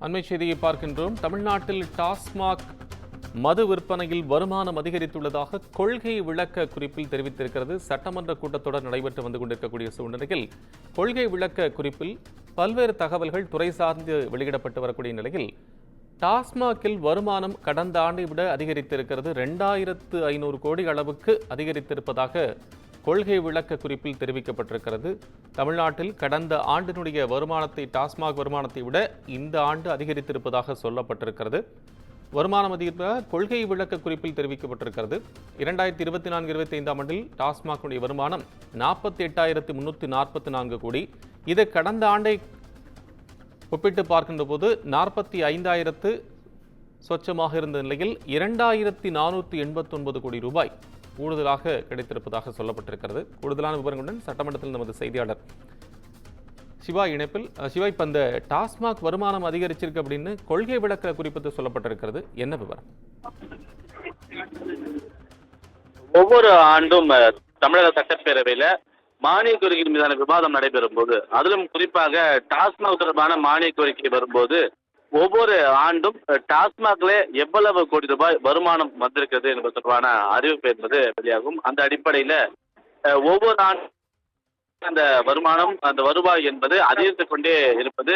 அண்மை செய்தியை பார்க்கின்றோம். தமிழ்நாட்டில் டாஸ்மாக் மது விற்பனையில் வருமானம் அதிகரித்துள்ளதாக கொள்கை விளக்க குறிப்பில் தெரிவித்திருக்கிறது. சட்டமன்ற கூட்டத்தொடர் நடைபெற்று வந்து கொண்டிருக்கக்கூடிய சூழ்நிலையில் கொள்கை விளக்க குறிப்பில் பல்வேறு தகவல்கள் துறை சார்ந்து வெளியிடப்பட்டு வரக்கூடிய நிலையில் டாஸ்மாகில் வருமானம் கடந்த ஆண்டை விட அதிகரித்திருக்கிறது. 2500 கோடி அளவுக்கு அதிகரித்திருப்பதாக கொள்கை விளக்க குறிப்பில் தெரிவிக்கப்பட்டிருக்கிறது. தமிழ்நாட்டில் கடந்த ஆண்டினுடைய வருமானத்தை டாஸ்மாக் வருமானத்தை விட இந்த ஆண்டு அதிகரித்திருப்பதாக சொல்லப்பட்டிருக்கிறது. வருமானம் அதிகரிப்பதாக கொள்கை விளக்க குறிப்பில் தெரிவிக்கப்பட்டிருக்கிறது. 2024-25 ஆண்டில் டாஸ்மாகுடைய வருமானம் 48,344 கோடி. இது கடந்த ஆண்டை ஒப்பிட்டு பார்க்கின்ற போது 45,000 சொச்சமாக இருந்த நிலையில் 2,489 கோடி ரூபாய் கூடுதலாக கிடைத்திருப்பதாக சொல்லப்பட்டிருக்கிறது. கூடுதலான விவரங்களுடன் சட்டமன்றத்தில் நமது செய்தியாளர் சிவா இணைப்பில். சிவா, இப்ப இந்த டாஸ்மாக் வருமானம் அதிகரிச்சிருக்கு அப்படின்னு கொள்கை விளக்க குறிப்பிட்டு சொல்லப்பட்டிருக்கிறது, என்ன விவரம்? ஒவ்வொரு ஆண்டும் தமிழக சட்டப்பேரவையில மானிய கோரிக்கை மீதான விவாதம் நடைபெறும் போது, அதிலும் குறிப்பாக டாஸ்மாக் தொடர்பான மானிய கோரிக்கை வரும்போது ஒவ்வொரு ஆண்டும் டாஸ்மாக்ல எவ்வளவு கோடி ரூபாய் வருமானம் வந்திருக்கிறது என்பது தொடர்பான அறிவிப்பு என்பது வெளியாகும். அந்த அடிப்படையில ஒவ்வொரு ஆண்டும் அந்த வருமானம், அந்த வருவாய் என்பது அதிகரித்துக் கொண்டே இருப்பது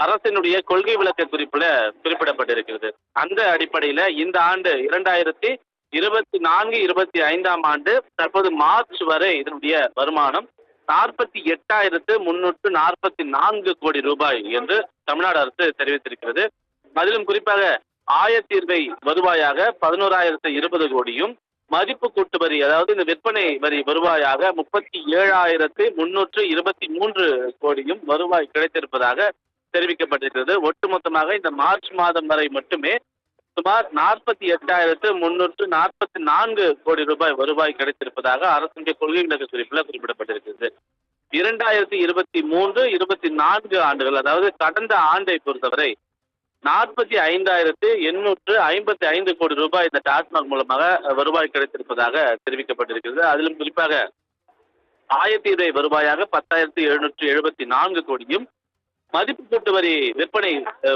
அரசினுடைய கொள்கை விளக்க குறிப்பில குறிப்பிடப்பட்டிருக்கிறது. அந்த அடிப்படையில இந்த ஆண்டு 2024-25 ஆண்டு தற்போது மார்ச் வரை இதனுடைய வருமானம் 48,344 கோடி ரூபாய் என்று தமிழ்நாடு அரசு தெரிவித்திருக்கிறது. அதிலும் குறிப்பாக ஆயத்தீர்வை வருவாயாக 11,020 கோடியும், மதிப்பு கூட்டு வரி அதாவது இந்த விற்பனை வரி வருவாயாக 37,323 கோடியும் வருவாய் கிடைத்திருப்பதாக தெரிவிக்கப்பட்டிருக்கிறது. ஒட்டுமொத்தமாக இந்த மார்ச் மாதம் வரை மட்டுமே சுமார் 48,344 கோடி ரூபாய் வருவாய் கிடைத்திருப்பதாக அரசுடைய கொள்கை விளக்க குறிப்பில் குறிப்பிடப்பட்டிருக்கிறது. 2023-24 ஆண்டுகள், அதாவது கடந்த ஆண்டை பொறுத்தவரை 45,855 கோடி ரூபாய் இந்த டாஸ்மாக் மூலமாக வருவாய் கிடைத்திருப்பதாக தெரிவிக்கப்பட்டிருக்கிறது. அதிலும் குறிப்பாக ஆயத்தீர்வை வருவாயாக 10,774 கோடியும், மதிப்பு கூட்டு வரி விற்பனை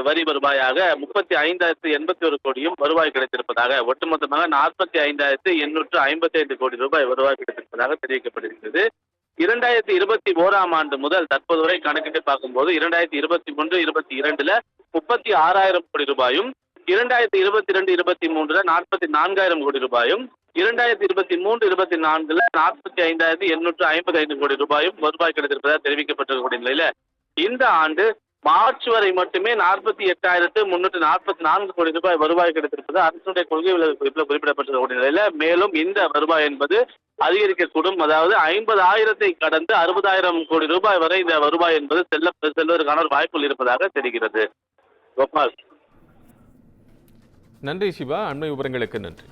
வரி வருவாயாக 35,081 கோடியும் வருவாய் கிடைத்திருப்பதாக, ஒட்டுமொத்தமாக 45,855 கோடி ரூபாய் வருவாய் கிடைத்திருப்பதாக தெரிவிக்கப்பட்டிருக்கிறது. 2021 ஆண்டு முதல் தற்போது வரை கணக்கிட்டு பார்க்கும்போது 2021-22 36,000 கோடி ரூபாயும், 2022-23 44,000 கோடி ரூபாயும், 2023-24 45,855 கோடி ரூபாயும் வருவாய் கிடைத்திருப்பதாக தெரிவிக்கப்பட்டிருக்கக்கூடிய நிலையில இந்த ஆண்டு மார்ச் வரை மட்டுமே 48,344 கோடி ரூபாய் வருவாய் கிடைத்திருப்பது அரசுடைய கொள்கை விளக்க குறிப்பில் குறிப்பிடப்பட்டிருக்கக்கூடிய நிலையில மேலும் இந்த வருவாய் என்பது அதிகரிக்கக்கூடும். அதாவது 50,000 கடந்து 60,000 கோடி ரூபாய் வரை இந்த வருவாய் என்பது செல்வதற்கான ஒரு வாய்ப்புகள் இருப்பதாக தெரிகிறது. கோபால், நன்றி சிவா, அண்மை விவரங்களுக்கு நன்றி.